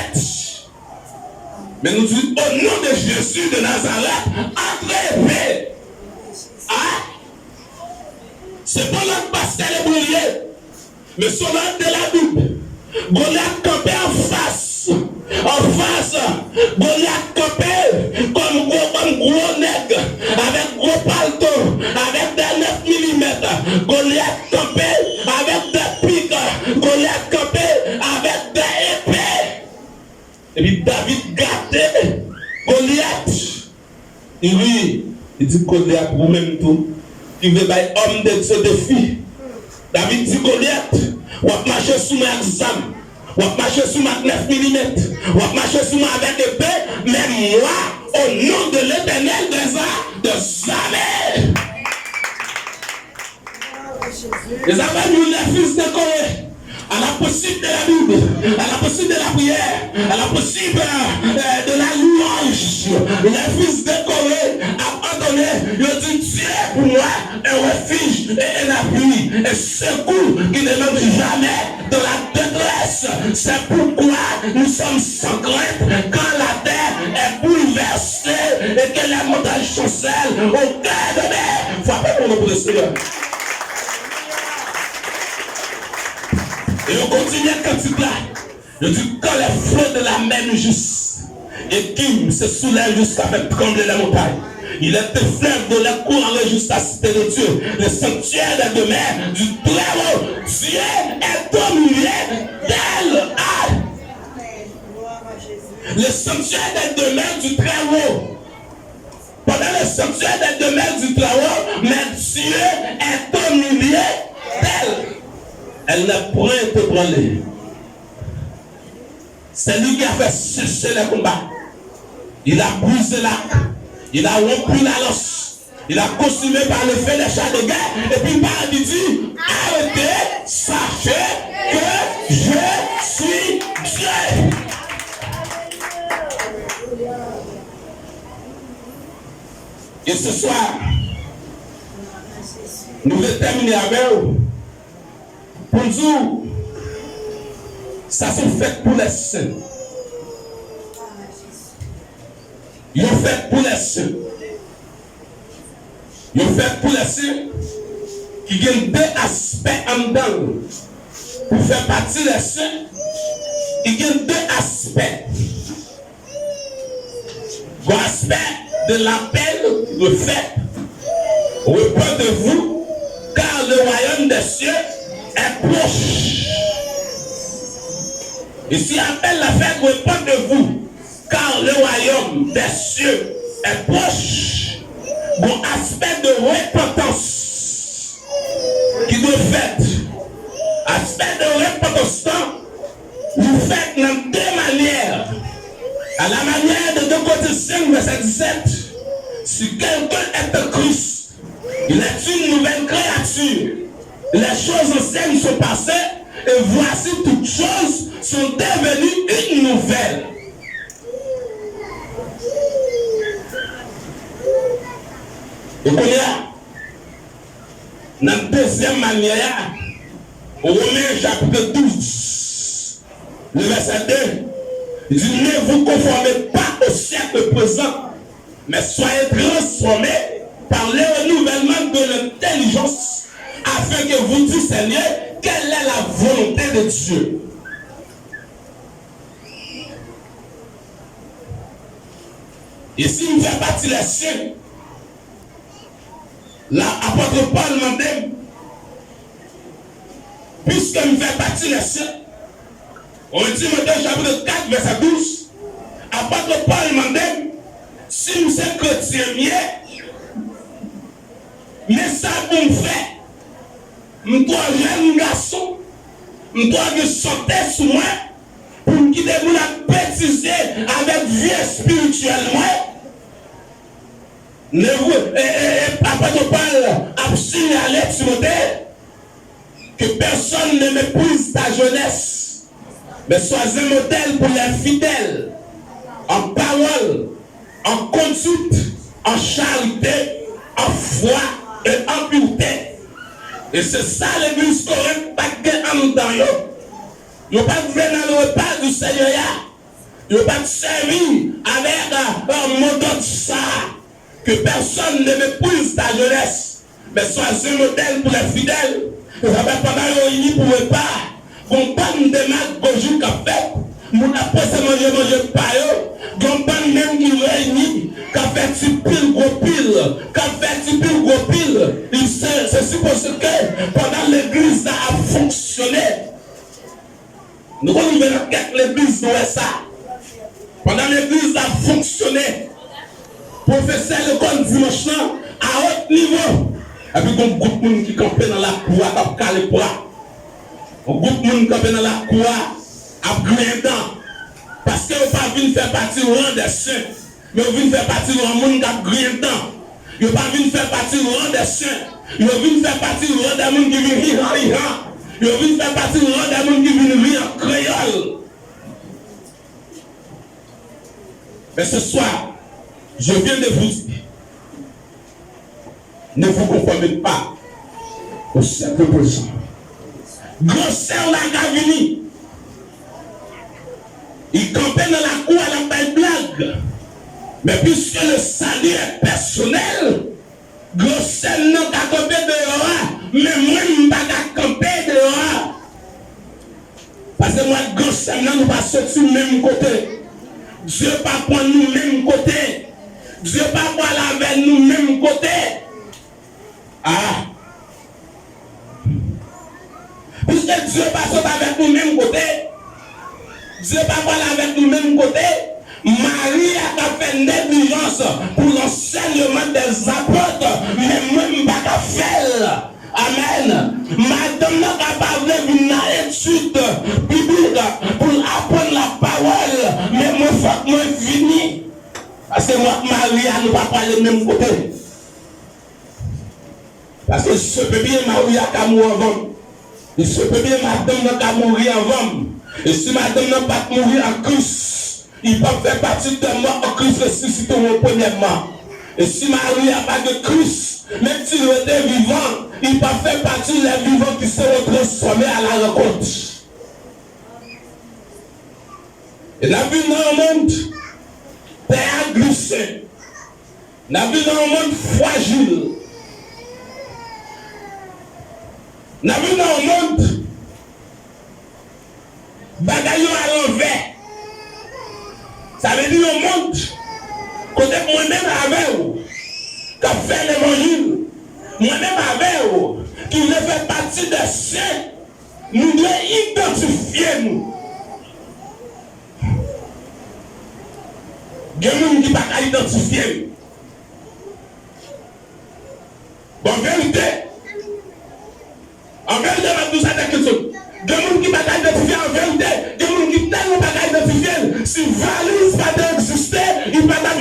Mais nous disons, au nom de Jésus de Nazareth, entrez et paix. Ah? C'est pas notre pasteur est brûlé. Mais sur l'ordre de la Bible, Goliath campait en face. Goliath campait comme gros nègre, avec gros palto, avec des 9 mm. Goliath campait avec des pics. Goliath campait avec des épées. Et puis David gardait Goliath. Il dit Goliath, vous-même tout, qui veut être homme de ce défi. David dit Goliath, on va marcher sous ma examen, on va marcher sous ma 9 mm, on va marcher sous ma avec épée, mais moi, au nom de l'Éternel des armées. Les affaires nous les fils de Corée. À la possible de la Bible, à la possible de la prière, à la possible de la louange, les fils de Corée abandonnés, ils ont dit Dieu pour moi un refuge et un appui, un secours qui ne manque jamais de la détresse. C'est pourquoi nous sommes sans crainte quand la terre est bouleversée et que les montagnes chancellent au cœur de mer. Frappez pour nous pour le Seigneur. Et on continue quand tu là. Je dis quand les flots de la mer juste et qui se soulèvent jusqu'à faire trembler les montagnes. Il est des fleuves de la cour en jusqu'à la cité de Dieu. Le sanctuaire des demeures du Très-Haut. Dieu est au milieu d'elle. Le sanctuaire des demeures du Très-Haut. Pendant le sanctuaire des demeures du Très-Haut, mais Dieu est au milieu d'elle. Elle n'a point ébranlée. C'est lui qui a fait cesser le combat. Il a brisé l'arc. Il a rompu la lance. Il a consumé par le feu les chars de guerre. Et puis il dit, arrêtez, sachez que je suis Dieu. Et ce soir, nous voulons terminer avec vous. Pour nous, ça c'est fait pour les saints. Ils ont fait pour les saints. Ils ont fait pour les saints qui ont deux aspects en dedans. Pour faire partie des saints, il y a deux aspects. L'aspect de l'appel, le fait, repentez-vous, car le royaume des cieux est proche. Et si appelle la fête, repentez-vous, car le royaume des cieux est proche. Bon aspect de repentance qui doit faire. Aspect de repentance, vous faites dans deux manières. À la manière de 2 Corinthiens 5, verset 17. Si quelqu'un est en Christ, il est une nouvelle créature. Les choses anciennes sont passées et voici toutes choses sont devenues une nouvelle. Et qu'on y a, dans la deuxième manière, Romains chapitre 12, le verset 2, il dit, ne vous conformez pas au siècle présent, mais soyez transformés par le renouvellement de l'intelligence, afin que vous discerniez quelle est la volonté de Dieu. Et si nous faisons partie des siens, l'apôtre Paul m'a dit, puisque nous faisons partie des siens, on dit dans chapitre 4, verset 12, apôtre Paul m'a dit, si nous sommes chrétiens mieux, mais ça qu'on fait, nous dois jeune garçon, nous dois sauter sur moi pour nous quitter pour la bêtiser avec vie spirituelle. Apôtre Paul a signalé Timothée que personne ne méprise ta jeunesse, mais sois un modèle pour les fidèles, en parole, en conduite, en charité, en foi et en pureté. Et c'est ça l'église correcte, pas que en dedans. Ils n'ont pas venir dans le repas du Seigneur. Ils n'ont pas servi avec un mot de ça. Que personne ne méprise ta jeunesse, mais sois un modèle pour les fidèles. Et ça fait pendant qu'ils réunis pour le repas, qu'on parle de démagogie qu'a fait, mon apôtre manger pas eux, qu'on parle même qui réunit, qu'a fait si pile gros pile, qu'a fait si pile gros pile. C'est supposé que pendant l'église a fonctionné. Nous revenons avec l'église de ça. Pendant l'église a fonctionné. Professeur l'école dimanche à haut niveau. Et puis, un groupe de monde qui campait dans la cour, à caler poids. Un groupe de monde qui campait dans la cour, à grindant. Parce que vous ne pas venir faire partie du rang des saints, mais vous venez faire partie du rang monde qui a grindant. Vous ne pas venir faire partie du rang des saints, vous venez faire partie du rang des gens qui viennent rire en riant. Vous venez faire partie du rang des gens qui viennent rire en créole. Mais ce soir, je viens de vous dire, ne vous conformez pas au siècle présent. Grosseur la Gavini, il campait dans la cour à la belle blague. Mais puisque le salut est personnel, grosseur n'a qu'à camper dehors, mais moi, je ne vais pas camper dehors. Parce que moi, grosseur n'a pas sorti du même côté. Dieu ne pas prendre nous même côté. Dieu ne pas prendre avec nous même côté. Ah. Puisque Dieu ne pas sortir avec nous même côté. Dieu ne pas prendre avec nous même côté. Marie a fait négligence pour l'enseignement des apôtres. Mais moi, je ne vais pas faire. Amen. Madame n'a pas une étude biblique pour apprendre la parole. Mais moi, il faut que moi fini. Parce que moi, Marie, nous ne pas parler même côté. Parce que ce peut bien Marie a mourir avant. Il se peut bien madame n'a mourir avant. Et si madame n'a pas mourir en Christ, il peut faire partie de moi en Christ ressuscité premièrement. Et si Marie n'a pas de Christ, même s'il était vivant, il peut faire partie des vivants qui seront transformés à la rencontre. Et la vie dans le monde, terre glissée. La vie dans le monde fragile. La vie dans le monde, bagaillon à l'envers. Ça veut dire au monde, côté moi-même avec vous, qui a fait l'évangile, moi-même avec vous, qui ne fait partie des saints, nous devons identifier nous. Il y a des gens qui ne peuvent pas identifier. Bon, en vérité, tout ça est question. Il y a des gens qui ne peuvent pas identifier en vérité. Il y a des gens qui ne peuvent pas identifier. Si valise pas d'exister, il ne peut pas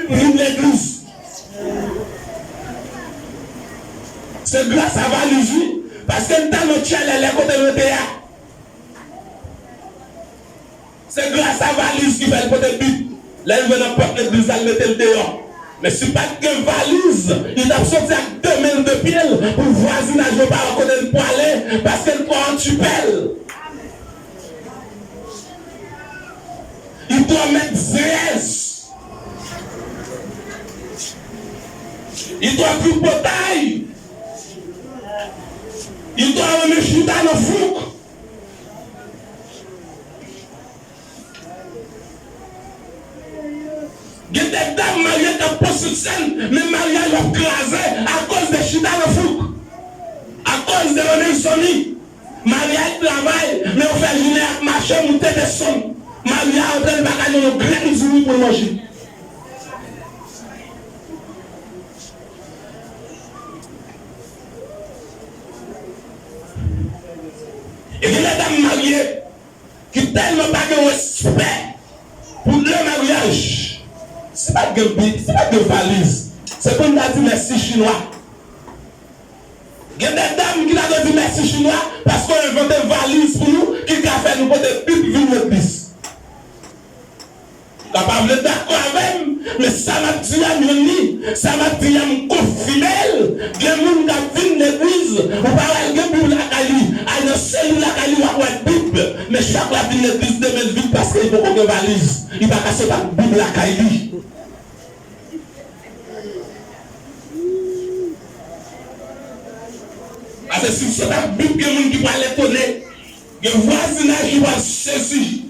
vivre l'église. C'est grâce à valise, parce que dans notre ciel, elle est côté de l'OTA. C'est grâce à valise qui fait le côté but. Là, il veut dans porte l'église, il mettait le dehors. Mais si pas de valise, il a sorti avec 2 mains de pied pour le voisinage, ne pas reconnaître pour aller parce qu'elle prend un tupel. Il doit mettre ZS. Il doit plus potaille. Il doit remettre chita dans le fou. Il y a des dames mariées qui posent sur scène, mais mariage va craser à cause de chita dans le fou. À cause de l'insomnie. Mariage travaille, mais on fait journée avec marché, monter des sons. Mariage en train de bagager nos graines d'huile pour manger. Et il y a des dames mariées qui tellement pas de respect pour le mariage. Ce n'est pas de valise. C'est comme on a dit merci chinois. Il y a des dames qui ont dit merci chinois parce qu'on a inventé une valise pour nous qui a fait nous porter plus de l'église. Capable d'être d'accord avec moi, mais ça m'a dit à nous, ça m'a dit à me confirmer. Il y a des gens qui viennent l'église, on parle de la Bible à Kali, à une seule la Kali ou à la Bible, mais chaque fois qu'il l'église de Melville parce qu'il faut qu'on ait valise, il va casser la Bible à Kali. Parce que si c'est la Bible qui va l'étonner, le voisinage va saisir.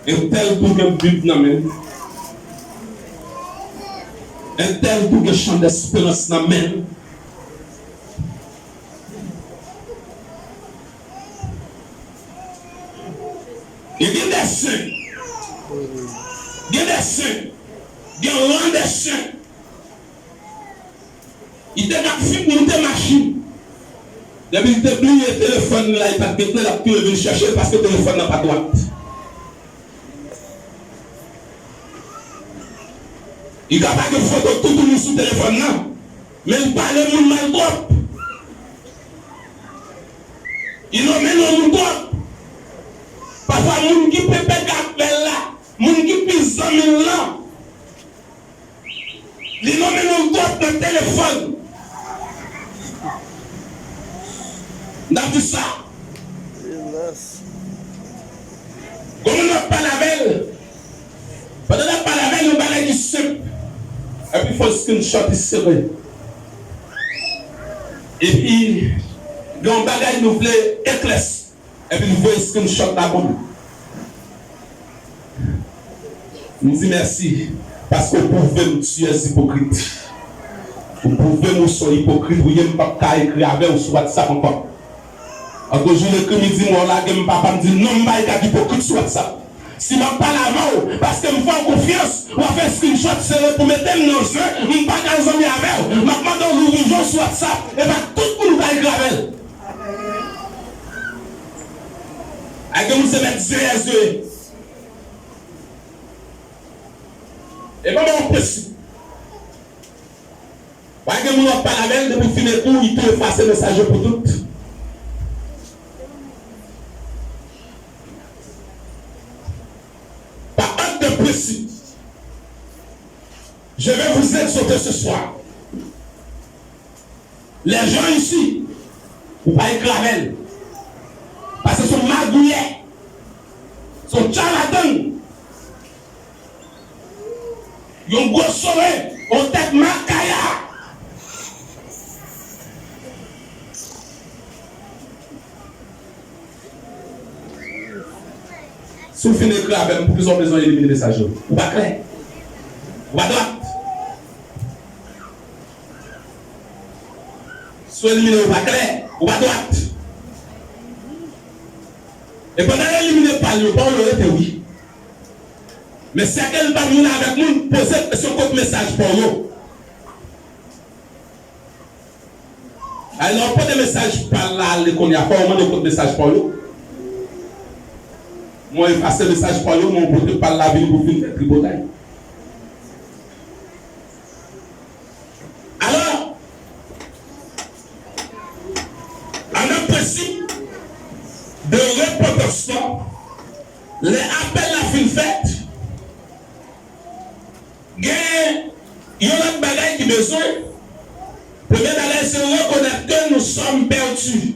Un tel pour que Bible n'amène. Un tel pour que chant d'espérance n'amène. Il y a des saints. Il y a des saints. Il y a un rang des saints. Il y a des filles pour monter machine. Depuis qu'il a oublié le téléphone, là, il a été là pour venir chercher parce que le téléphone n'a pas droite. Il n'a pas de photo tout le monde sur le téléphone, non. Mais il parle de monde mal trop. Il nomme le monde trop. Parfois, les gens qui peuvent faire là, les gens qui pissent 100 000 là, ils nomment le monde trop dans le téléphone. Dans tout ça. Comme on n'a pas la veille, pendant qu'on n'a pas la veille, on va aller du simple. Et puis il faut screenshot et serré. Et puis, il y a un bagage nous voulait éclaircir. Et puis nous voulons screenshot là-bas. Nous disons merci. Parce que vous pouvez nous tuer les hypocrites. Vous pouvez nous être hypocrites. Vous n'avez pas écrire avec ou sur WhatsApp encore. En tout jour, le midi, moi, là, mon papa me dit non, je ne vais pas hypocrite sur WhatsApp. Si je ne parle avant, parce que je me fais confiance, je vais faire screenshot serré pour mettre dans le jeu, je ne vais pas faire avec vous. Je vais demander aux gens sur WhatsApp, et bien tout le monde va écrire avec elle. Avec nous, c'est mettre ZSE. Et pas mon précis. Parce que nous ne parlons pas avec elle, depuis finir le cours, il peut effacer le message pour toutes. Je vais vous exhorter ce soir. Les gens ici, vous ne pouvez pas éclaver. Parce que ce sont magouillés. Ce sont charlatans. Ils ont gros soleil. On tête macaya. Si vous finissez d'éclaver, pour qu'ils ont besoin d'éliminer les messages. Vous pas clair. Vous pas droite. Soit éliminé ou pas clair, ou pas droite. Et pendant l'éliminer par le bon, le était oui. Mais si quelqu'un va venir avec nous, poser question contre message pour nous. Alors, pas de message par là, qu'on n'y a pas au moins de contre message pour nous. Moi, je passe le message pour nous, mon pote par la ville pour finir le tripotaille. De réputation, Les appels à fin fête. Il y a un bagage qui besoin. Premier bagage, c'est reconnaître que nous sommes perdus.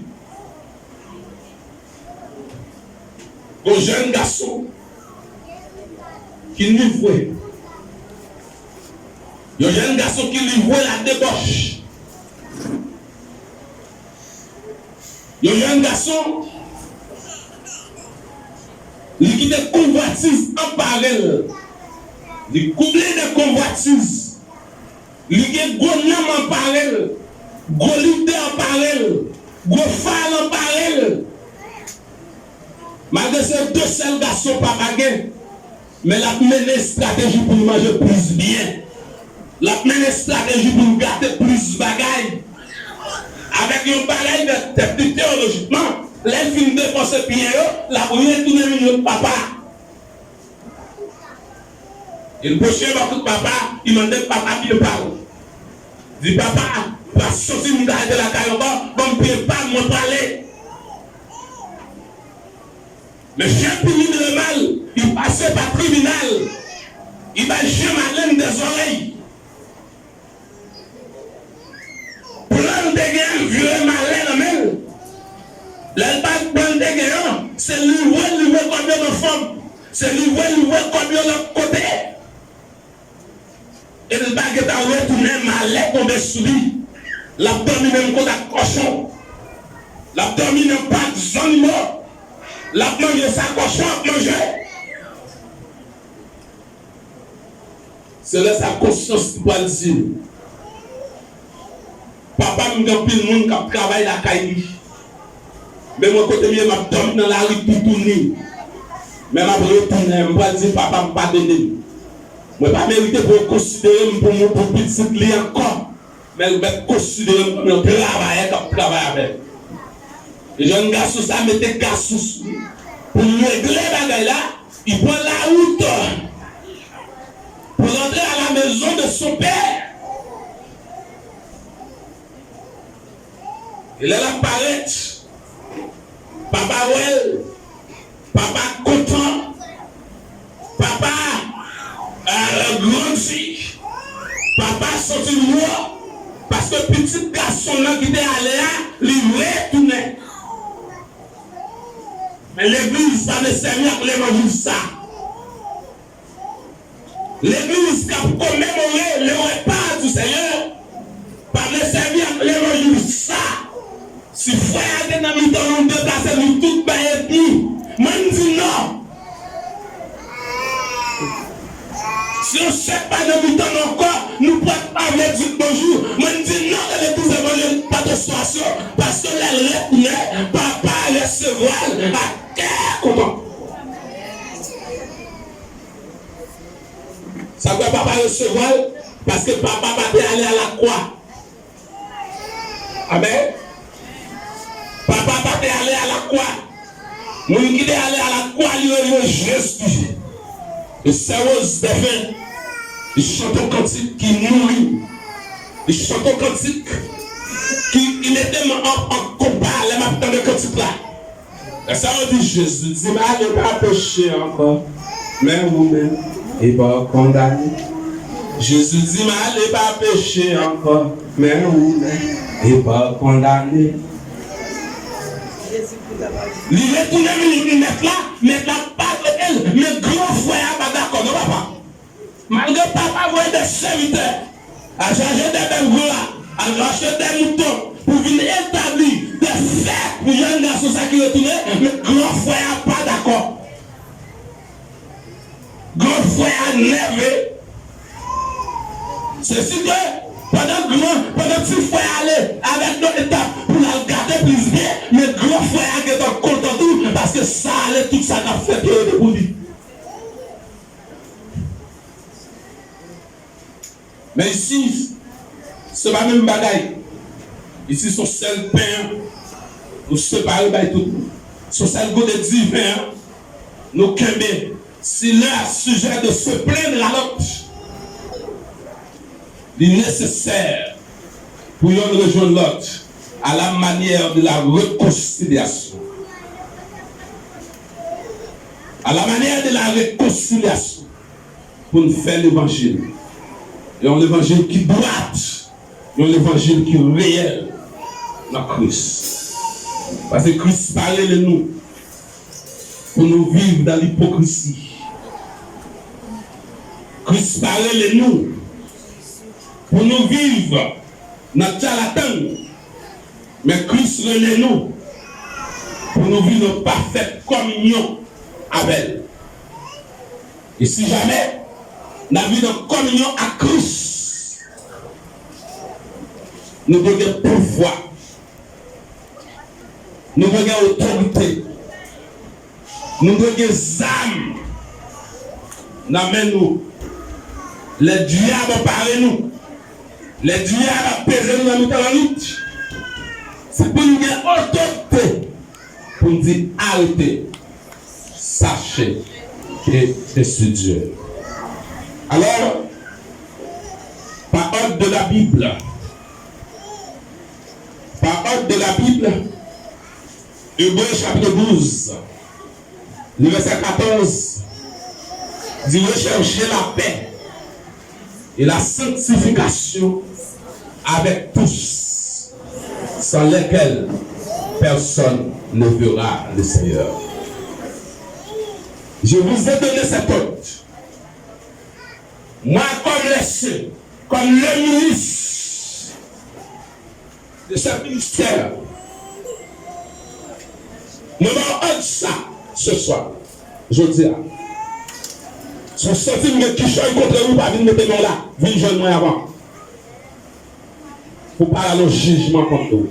Aux jeunes garçons qui livrent. Il y a un jeune garçon qui livrent la débauche. Il y a un jeune garçon qui a des convoitises en parallèle. Il a des convoitises. Il a des gros noms en parallèle. Gros leaders en parallèle. Gros femmes en parallèle. Malgré ces deux seuls garçons pas bagués, mais la mené stratégie pour manger plus bien. La mené stratégie pour garder plus bagaille. Avec un bagaille de théologiquement, les films dépenser bien, la première tournée de papa. Il pochait votre papa, il m'a dit papa qui parle. Il dit papa, va sortir de la caille, bon, pied pas, moi parler. Le chien puni de le mal, il passait par tribunal. Il va jamais à l'aine des oreilles. Plan de guerre, vieux malin, même. Le plan de guerre, c'est lui, combien de femmes. C'est lui, combien de côté. Et le baguette a retourné malin comme des souris. L'abdomen même comme un cochon. L'abdomen même pas de zone mort. La manger sa cochon à manger. C'est là sa conscience qui va le dire. Papa me dit que le monde qui travaille la caille. Mais moi, côté mieux, je dormi dans la rue pour tourner. Mais je vais retourner, je vais dire papa ne pas donner. Je ne vais pas mériter pour considérer pour mon petit client encore. Mais je vais considérer pour mon travail avec. Les jeunes garçons, ça mettait garçons. Pour régler les bagailles là, il prend la route pour rentrer à la maison de son père. Il est là paraît. Papa well, papa content, papa grandi, papa sorti de moi parce que petit garçon là qui était allé là, il retournait. Mais l'église, ça ne sert à l'évangile ça. L'église qui a commémoré le repas du Seigneur, par ne servir à l'évangile ça. Si frère a des amis dans le déplacer, nous tous baillons tout. Moi, je dis non. Si on ne sait pas de mi-temps encore, nous ne pouvons pas avec du bonjour. Moi, je dis non que l'église évangile pas de situation. Parce que les retournait, papa recevra à terre content. Ça peut papa recevoir parce que papa va aller à la croix. Amen. Papa va aller à la croix. Mon qui est allé à la croix, il est Jésus. Et c'est rose des fins. Il chante un cantique qui nourrit. Il chante un cantique qui il était en combat. Les matins de cantique là. Et ça on dit Jésus dit, mais allez pas pécher encore. Mais vous-même, il va condamner. Jésus dit, mais allez pas pécher encore. Mais vous-même, il va condamner. Il retourne mettre là, pas de elle, mais grand frère pas d'accord, non papa. Malgré papa voit des serviteurs, à changer des belles gras, à racheter des moutons, pour venir établir des fêtes pour les jeunes garçons qui retournent, mais grand frère pas d'accord. Grand frère nerveux. C'est si que pendant que petit frère allait avec notre étape pour la garder plus bien, mais grand frère qui est content tout parce que ça allait tout ça a fait pour lui. Mais ici, ce n'est pas même bagaille. Ici, son seul pain, nous séparons de tout. Son seul goût de divin, nous quémons. S'il est sujet de se plaindre à l'autre, il est nécessaire pour nous rejoindre l'autre à la manière de la réconciliation. à la manière de la réconciliation, pour nous faire l'évangile. Et un évangile qui doit, et un évangile qui est réel dans Christ. Parce que Christ parlait de nous pour nous vivre dans l'hypocrisie. Christ parlait de nous pour nous vivre dans le charlatan. Mais Christ relève nous pour nous vivre en parfaite communion avec elle. Et si jamais nous vivons en communion à Christ, nous devons pouvoir, nous devons autorité, nous devons âme, nous les diables parlent nous, les diables pèsent nous dans la lutte. C'est pour nous avoir autorité, pour nous dire arrêtez, sachez que je suis Dieu. Alors, par ordre de la Bible, Hébreux chapitre 12, le verset 14, dit rechercher la paix et la sanctification avec tous, sans lesquels personne ne verra le Seigneur. Je vous ai donné cette ordre. Moi, comme le ministre de ce ministère, nous avons ça ce soir. Je dis, si vous sentez qui chante contre vous, pas venir mettre mon là, venez joindre moi avant. Pour pas aller au jugement contre vous.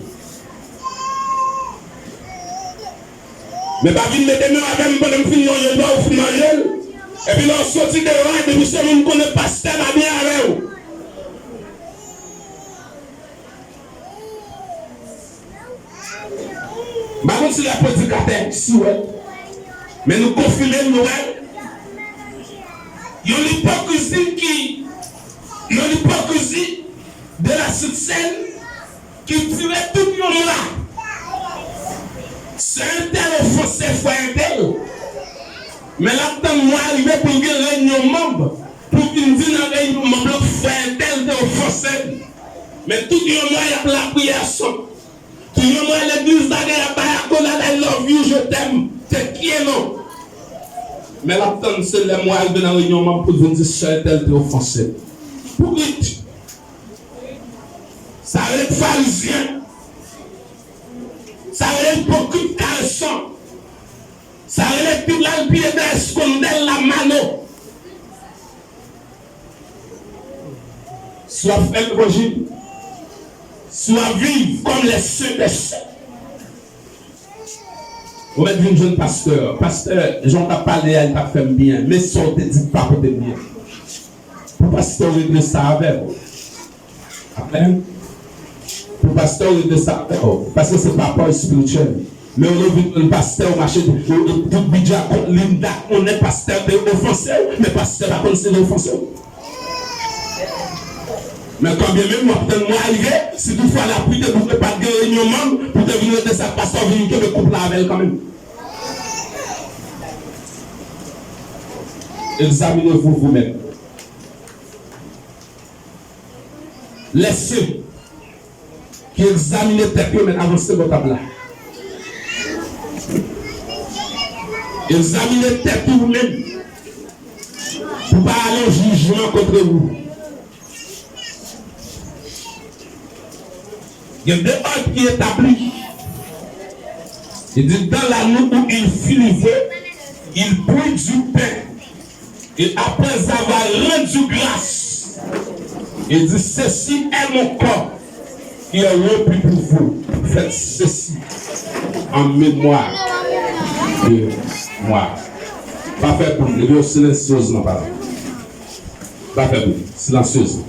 Mais pas venir mettre mon avec moi, pendant que je dois vous manger. Et puis l'on sortit de là, et puis ce monde connaît pas ce thème à bien avec vous. Par contre, c'est la prédicateur ici, ouais. Mais nous confirmons, nous, il y a l'hypocrisie de la scène qui tirait tout le monde là. C'est un tel offensé, frère un tel. Mais là, quand moi arrivé pour une réunion membre, pour une dire dans la réunion membre, frère un tel offensé. Mais tout le monde il y a la prière son. Tout le monde l'église là, il y a I love you, je t'aime. C'est qui est non? Mais là, c'est les mois de la réunion membre pour vous dire c'est tel offensé. Pour vite. Ça va être pharisien. Ça va être hypocrite caressant. Ça va être tout là, le pied d'escondel la mano. Soit fait l'évangile. Soit vivre comme les saints des saints. Vous êtes un jeune pasteur. Pasteur, j'en ai parlé, elle t'a fait bien. Mais si on te dit pas pour te bien. Pour pasteur, régler ça avec vous. Après, pour pasteur, régler ça avec vous. Parce que c'est pas peur spirituel. Mais on a vu un pasteur au marché tout budget contre Linda. On est pasteur offensé, mais pasteur par contre c'est offensé. Mais quand bien même, moi, arrivé, si toutefois la pluie, vous ne pouvez pas de réunion membre pour devenir de sa pasteur, venir que le couple avec quand même. Examinez-vous vous-même. Laissez qui examinez tes pieds, mais avancez votre table là. Examinez tes pieds vous-même. Pour ne pas aller au jugement contre vous. Il y a deux ordres qui établis. Il dit dans la nuit où il fit lever, il prit du pain. Et après avoir rendu grâce, il dit ceci est mon corps qui est repris pour vous. Faites ceci en mémoire de moi. Pas faire pour nous, silencieusement, pardon. Pas faire pour nous, silencieusement.